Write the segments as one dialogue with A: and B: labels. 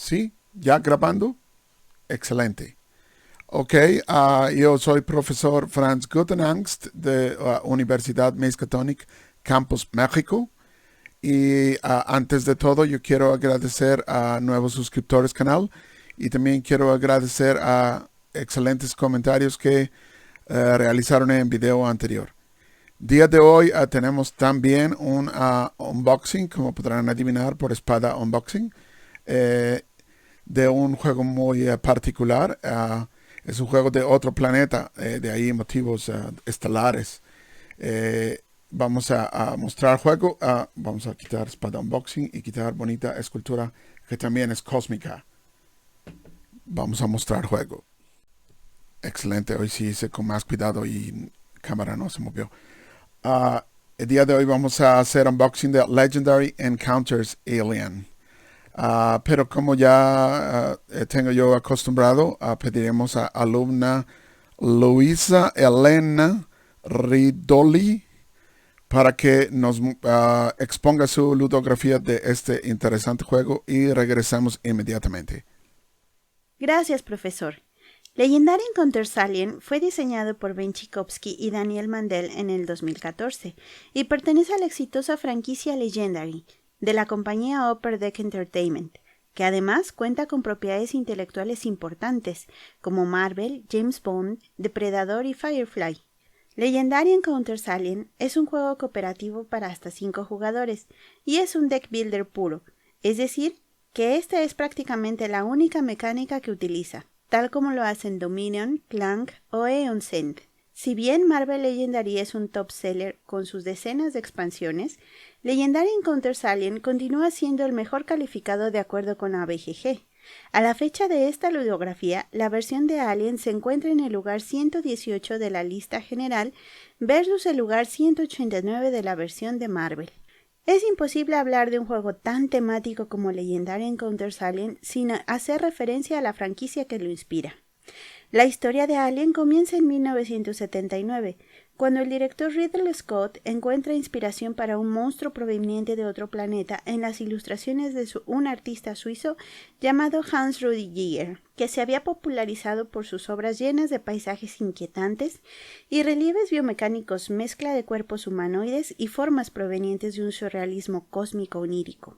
A: ¿Sí? ¿Ya grabando? Excelente. Ok, yo soy profesor Franz Gutenangst de Universidad Miskatonic, Campus México. Y antes de todo, yo quiero agradecer a nuevos suscriptores canal y también quiero agradecer a excelentes comentarios que realizaron en el video anterior. Día de hoy tenemos también un unboxing, como podrán adivinar por espada unboxing, eh, de un juego muy particular. Es un juego de otro planeta, de ahí motivos estelares. Vamos a mostrar el juego. Vamos a quitar espada unboxing y quitar bonita escultura que también es cósmica. Vamos a mostrar el juego. Excelente, hoy sí hice con más cuidado y cámara no se movió. El día de hoy vamos a hacer unboxing de Legendary Encounters Alien. Pero como ya tengo yo acostumbrado, pediremos a alumna Luisa Elena Ridoli para que nos exponga su ludografía de este interesante juego y regresamos inmediatamente.
B: Gracias, profesor. Legendary Encounters Alien fue diseñado por Ben Chikowski y Daniel Mandel en el 2014 y pertenece a la exitosa franquicia Legendary de la compañía Upper Deck Entertainment, que además cuenta con propiedades intelectuales importantes como Marvel, James Bond, Depredador y Firefly. Legendary Encounters Alien es un juego cooperativo para hasta 5 jugadores y es un deck builder puro, es decir, que esta es prácticamente la única mecánica que utiliza, tal como lo hacen Dominion, Clank o Aeon Zend. Si bien Marvel Legendary es un top seller con sus decenas de expansiones, Legendary Encounters Alien continúa siendo el mejor calificado de acuerdo con la BGG. A la fecha de esta ludografía, la versión de Alien se encuentra en el lugar 118 de la lista general versus el lugar 189 de la versión de Marvel. Es imposible hablar de un juego tan temático como Legendary Encounters Alien sin hacer referencia a la franquicia que lo inspira. La historia de Alien comienza en 1979, cuando el director Ridley Scott encuentra inspiración para un monstruo proveniente de otro planeta en las ilustraciones de un artista suizo llamado Hans Rudi Giger, que se había popularizado por sus obras llenas de paisajes inquietantes y relieves biomecánicos, mezcla de cuerpos humanoides y formas provenientes de un surrealismo cósmico onírico.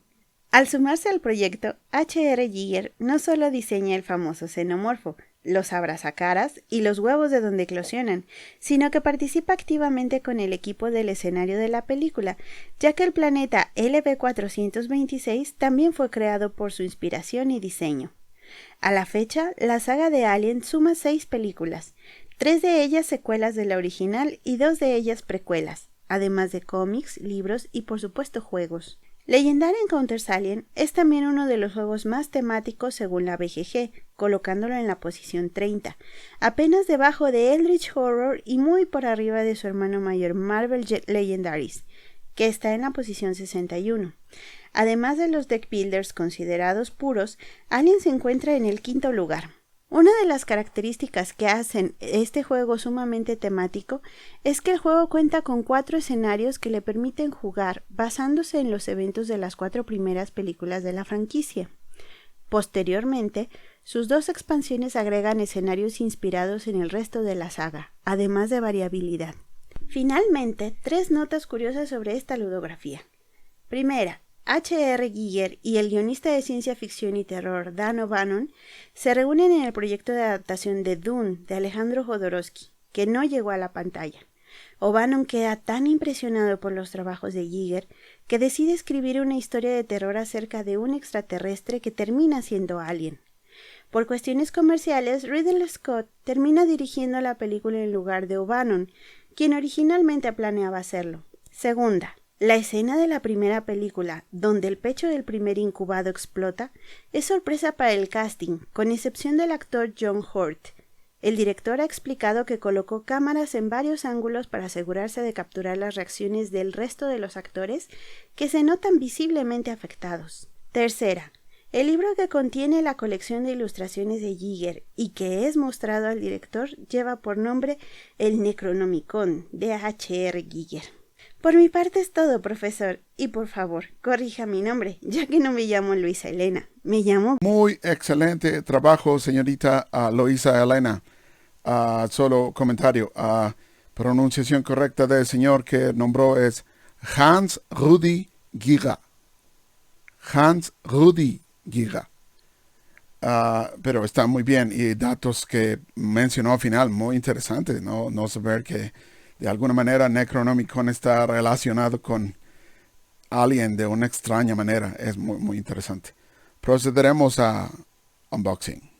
B: Al sumarse al proyecto, H.R. Giger no solo diseña el famoso xenomorfo, los abrazacaras y los huevos de donde eclosionan, sino que participa activamente con el equipo del escenario de la película, ya que el planeta LV-426 también fue creado por su inspiración y diseño. A la fecha, la saga de Alien suma 6 películas, 3 de ellas secuelas de la original y 2 de ellas precuelas, además de cómics, libros y por supuesto juegos. Legendary Encounters Alien es también uno de los juegos más temáticos según la BGG, colocándolo en la posición 30, apenas debajo de Eldritch Horror y muy por arriba de su hermano mayor Marvel Legendaries, que está en la posición 61. Además de los deck builders considerados puros, Alien se encuentra en el 5º lugar. Una de las características que hacen este juego sumamente temático es que el juego cuenta con 4 escenarios que le permiten jugar basándose en los eventos de las 4 primeras películas de la franquicia. Posteriormente, sus 2 expansiones agregan escenarios inspirados en el resto de la saga, además de variabilidad. Finalmente, 3 notas curiosas sobre esta ludografía. Primera, H.R. Giger y el guionista de ciencia ficción y terror Dan O'Bannon se reúnen en el proyecto de adaptación de Dune de Alejandro Jodorowsky, que no llegó a la pantalla. O'Bannon queda tan impresionado por los trabajos de Giger que decide escribir una historia de terror acerca de un extraterrestre que termina siendo Alien. Por cuestiones comerciales, Ridley Scott termina dirigiendo la película en lugar de O'Bannon, quien originalmente planeaba hacerlo. Segunda, la escena de la primera película, donde el pecho del primer incubado explota, es sorpresa para el casting, con excepción del actor John Hurt. El director ha explicado que colocó cámaras en varios ángulos para asegurarse de capturar las reacciones del resto de los actores que se notan visiblemente afectados. Tercera, el libro que contiene la colección de ilustraciones de Giger y que es mostrado al director lleva por nombre El Necronomicon de H.R. Giger. Por mi parte es todo, profesor. Y por favor, corrija mi nombre, ya que no me llamo Luisa Elena. Me llamo...
A: Muy excelente trabajo, señorita Luisa Elena. Solo comentario. Pronunciación correcta del señor que nombró es Hans Rudi Giga. Hans Rudi Giga. Pero está muy bien. Y datos que mencionó al final, muy interesantes. No saber que de alguna manera Necronomicon está relacionado con alguien de una extraña manera. Es muy, muy interesante. Procederemos a unboxing.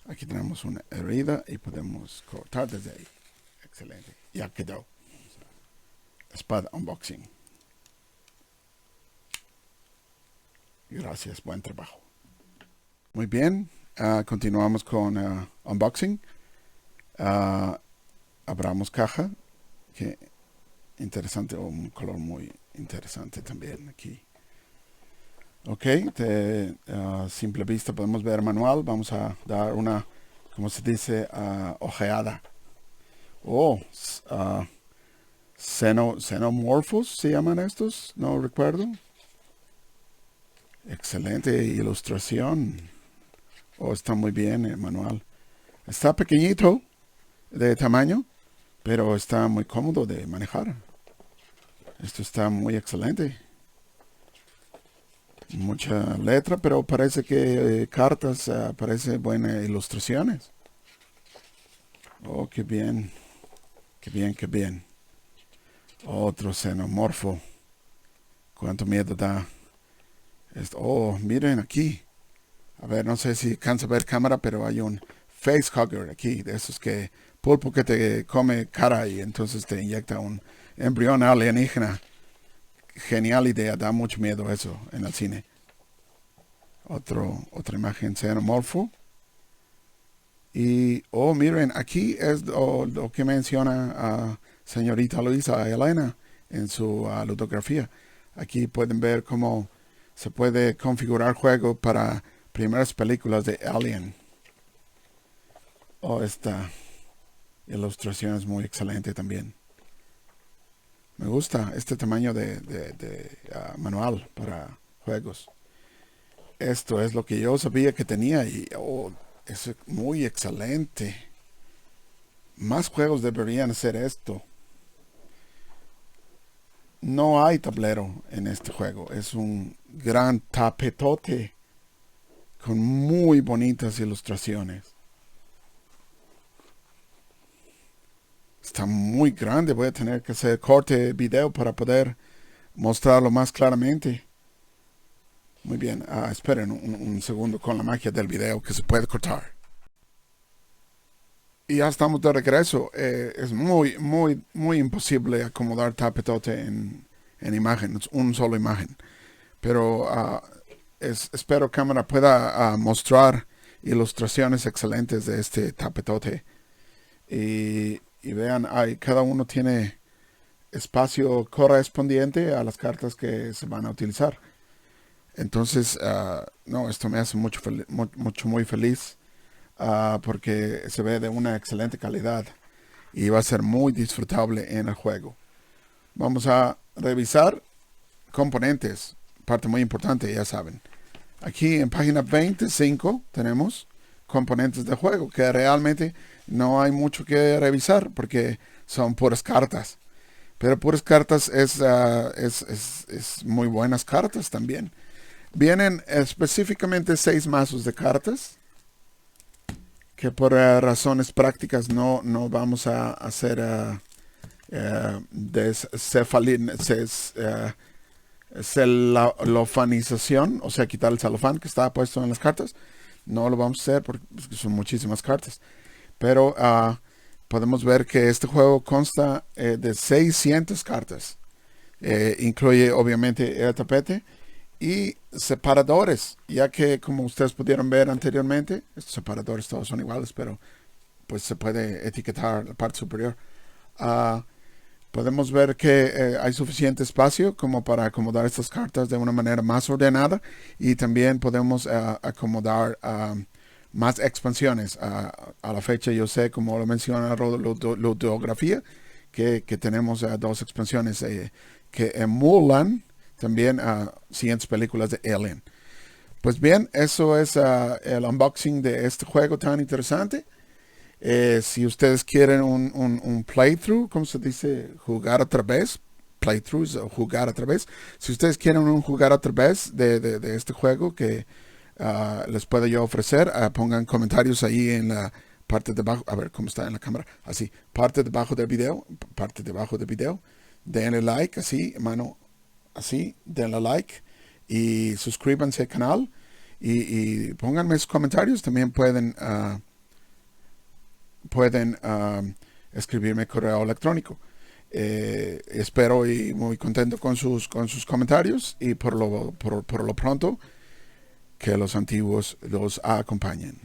A: Aquí tenemos una herida y podemos cortar desde ahí. Excelente. Ya quedó. Espada unboxing. Gracias. Buen trabajo. Muy bien. Continuamos con unboxing. Abramos caja. Qué interesante. Un color muy interesante también aquí. Ok. De simple vista podemos ver manual. Vamos a dar una, como se dice, ojeada. Xenomorphos se llaman estos. No recuerdo. Excelente ilustración. Está muy bien el manual. Está pequeñito de tamaño, pero está muy cómodo de manejar. Esto está muy excelente. Mucha letra, pero parece que cartas, parece buenas ilustraciones. Qué bien. Qué bien, qué bien. Otro xenomorfo. Cuánto miedo da. Miren aquí. A ver, no sé si alcanza a ver cámara, pero hay un facehugger aquí, de esos que pulpo que te come cara y entonces te inyecta un embrión alienígena. Genial idea, da mucho miedo eso en el cine. Otra imagen xenomorfo. Y, miren, aquí es lo que menciona señorita Luisa Elena en su ludografía. Aquí pueden ver cómo se puede configurar juego para primeras películas de Alien. Esta ilustración es muy excelente también. Me gusta este tamaño de manual para juegos. Esto es lo que yo sabía que tenía y es muy excelente. Más juegos deberían hacer esto. No hay tablero en este juego. Es un gran tapetote con muy bonitas ilustraciones. Está muy grande. Voy a tener que hacer corte video para poder mostrarlo más claramente. Muy bien. Esperen un segundo con la magia del video que se puede cortar. Y ya estamos de regreso. Es muy, muy, muy imposible acomodar tapetote en imagen. Es una sola imagen. Pero espero cámara pueda mostrar ilustraciones excelentes de este tapetote. Y vean, cada uno tiene espacio correspondiente a las cartas que se van a utilizar. Entonces, esto me hace muy feliz porque se ve de una excelente calidad y va a ser muy disfrutable en el juego. Vamos a revisar componentes, parte muy importante, ya saben. Aquí en página 25 tenemos componentes de juego, que realmente no hay mucho que revisar porque son puras cartas. Pero puras cartas es muy buenas cartas también. Vienen específicamente 6 mazos de cartas, que por razones prácticas no vamos a hacer celofanización, o sea, quitar el celofán que está puesto en las cartas. No lo vamos a hacer porque son muchísimas cartas. Pero podemos ver que este juego consta de 600 cartas. Incluye obviamente el tapete y separadores, ya que como ustedes pudieron ver anteriormente, estos separadores todos son iguales, pero pues se puede etiquetar la parte superior. Podemos ver que hay suficiente espacio como para acomodar estas cartas de una manera más ordenada y también podemos acomodar más expansiones. A la fecha yo sé, como lo menciona la ludografía, que tenemos dos expansiones que emulan también siguientes películas de Alien. Pues bien, eso es el unboxing de este juego tan interesante. Si ustedes quieren un playthrough, ¿cómo se dice? Jugar otra vez. Playthroughs o jugar otra vez. Si ustedes quieren un jugar otra vez de este juego que les puedo yo ofrecer, pongan comentarios ahí en la parte de abajo. A ver cómo está en la cámara. Así, parte de abajo del video. Parte de abajo del video. Denle like, así, mano. Así, denle like. Y suscríbanse al canal. Y pónganme sus comentarios. También pueden escribirme correo electrónico. Espero y muy contento con sus comentarios y por lo pronto que los antiguos los acompañen.